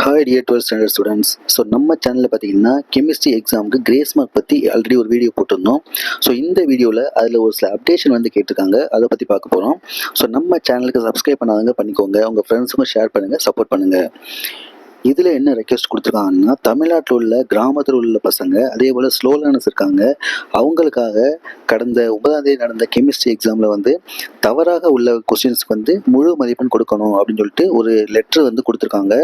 Hi dear 12th standard students. So நம்ம சேனலில் பார்த்தீங்கன்னா கெமிஸ்ட்ரி எக்ஸாமுக்கு கிரேஸ் மார்க் பற்றி ஆல்ரெடி ஒரு வீடியோ போட்டிருந்தோம். ஸோ இந்த வீடியோவில் அதில் ஒரு சில அப்டேஷன் வந்து கேட்டிருக்காங்க, அதை பற்றி பார்க்க போகிறோம். ஸோ நம்ம சேனலுக்கு சப்ஸ்கிரைப் பண்ணாதவங்க பண்ணிக்கோங்க, உங்கள் ஃப்ரெண்ட்ஸுக்கும் ஷேர் பண்ணுங்கள், சப்போர்ட் பண்ணுங்கள். இதில் என்ன ரெக்வெஸ்ட் கொடுத்துருக்காங்கன்னா, தமிழ்நாட்டில் உள்ள கிராமத்தில் உள்ள பசங்க அதே போல் ஸ்லோ லேர்னர்ஸ் இருக்காங்க, அவங்களுக்காக கடந்த 9ஆம் தேதி நடந்த கெமிஸ்ட்ரி எக்ஸாமில் வந்து தவறாக உள்ள கொஸ்டின்ஸ்க்கு வந்து முழு மதிப்பெண் கொடுக்கணும் அப்படின்னு சொல்லிட்டு ஒரு லெட்ரு வந்து கொடுத்துருக்காங்க.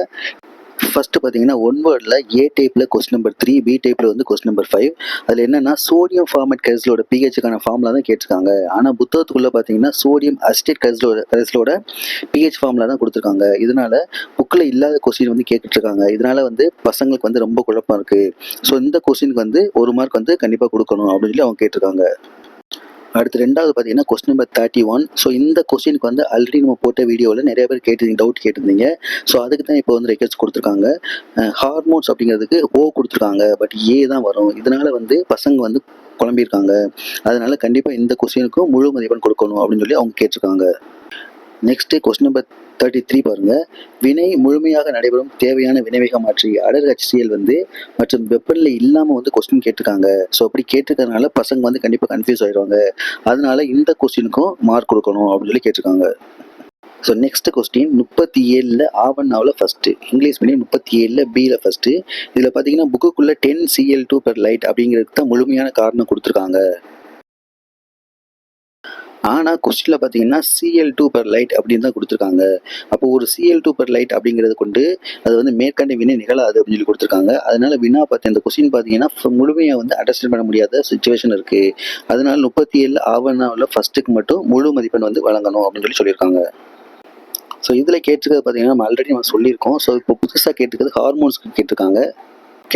ஃபர்ஸ்ட் பார்த்தீங்கன்னா ஒன் வேர்டில் ஏ டைப்பில் கொஸ்டின் நம்பர் 3, பி டைப்பில் வந்து கொஸ்டின் நம்பர் 5. அதில் என்னென்னா சோடியம் ஃபார்மேட் கரைசலோட பிஹெச்சுக்கான ஃபார்முலா தான் கேட்டிருக்காங்க. ஆனால் புத்தகத்துக்குள்ளே பார்த்தீங்கன்னா சோடியம் அசிட்டேட் கரைசலோட பிஹெச் ஃபார்முலா தான் கொடுத்துருக்காங்க. இதனால புக்கில் இல்லாத கொஸ்டின் வந்து கேட்டுட்ருக்காங்க. இதனால வந்து பசங்களுக்கு வந்து ரொம்ப குழப்பம் இருக்குது. ஸோ இந்த கொஸ்டினுக்கு வந்து 1 மார்க் வந்து கண்டிப்பாக கொடுக்கணும் அப்படின்னு சொல்லி அவங்க கேட்டிருக்காங்க. அடுத்து ரெண்டாவது பார்த்தீங்கன்னா கொஸ்டின் நம்பர் 31. ஸோ இந்த கொஸ்டினுக்கு வந்து ஆல்ரெடி நம்ம போட்ட வீடியோவில் நிறைய பேர் டவுட் கேட்டிருந்தீங்க. ஸோ அதுக்கு தான் இப்போ வந்து ரெக்வெஸ்ட் கொடுத்துருக்காங்க. ஹார்மோன்ஸ் அப்படிங்கிறதுக்கு ஓ கொடுத்துருக்காங்க, பட் ஏ தான் வரும். இதனால வந்து பசங்க வந்து குழம்பியிருக்காங்க. அதனால கண்டிப்பாக இந்த கொஸ்டினுக்கும் முழு மதிப்பெண் கொடுக்கணும் அப்படின்னு சொல்லி அவங்க கேட்டிருக்காங்க. நெக்ஸ்ட்டு கொஸ்டின் நம்பர் 33 பாருங்க. வினை முழுமையாக நடைபெறும் தேவையான வினைவேக மாற்றி அடர் HCl வந்து மற்றும் வெப்பநிலை இல்லாமல் வந்து கொஸ்டின் கேட்டிருக்காங்க. ஸோ அப்படி கேட்டிருக்கறதுனால பசங்க வந்து கண்டிப்பாக கன்ஃபியூஸ் ஆயிடுவாங்க. அதனால இந்த கொஸ்டினுக்கும் மார்க் கொடுக்கணும் அப்படின்னு சொல்லி கேட்டிருக்காங்க. ஸோ நெக்ஸ்ட் கொஸ்டின் 37ல் ஆவண்ணாவில் ஃபஸ்ட்டு, இங்கிலீஷ் மீடியம் 37ல் பியில் ஃபஸ்ட்டு. இதில் பார்த்தீங்கன்னா புக்குக்குள்ளே 10Cl2 per light அப்படிங்கிறதுக்கு தான் முழுமையான காரணம் கொடுத்துருக்காங்க. ஆனால் கொஸ்டினில் பார்த்தீங்கன்னா Cl2 per light அப்படின்னு தான் கொடுத்துருக்காங்க. அப்போ ஒரு Cl2 per light அப்படிங்கிறது கொண்டு அது வந்து மேற்கண்ட வினை நிகழாது அப்படின்னு சொல்லி கொடுத்துருக்காங்க. அதனால வினா பார்த்து அந்த கொஸ்டின் பார்த்தீங்கன்னா முழுமையாக வந்து அண்டர்ஸ்டாண்ட் பண்ண முடியாத சுச்சுவேஷன் இருக்குது. அதனால 37 ஆவணாவில் ஃபர்ஸ்ட்டுக்கு மட்டும் முழு மதிப்பெண் வந்து வழங்கணும் அப்படின்னு சொல்லியிருக்காங்க. ஸோ இதில் கேட்டிருக்கிறது பார்த்தீங்கன்னா நம்ம ஆல்ரெடி நம்ம சொல்லியிருக்கோம். ஸோ இப்போ புதுசாக கேட்டிருக்கிறது ஹார்மோன்ஸ்க்கு கேட்டிருக்காங்க.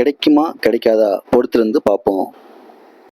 கிடைக்குமா கிடைக்காதா பொறுத்திருந்து பார்ப்போம்.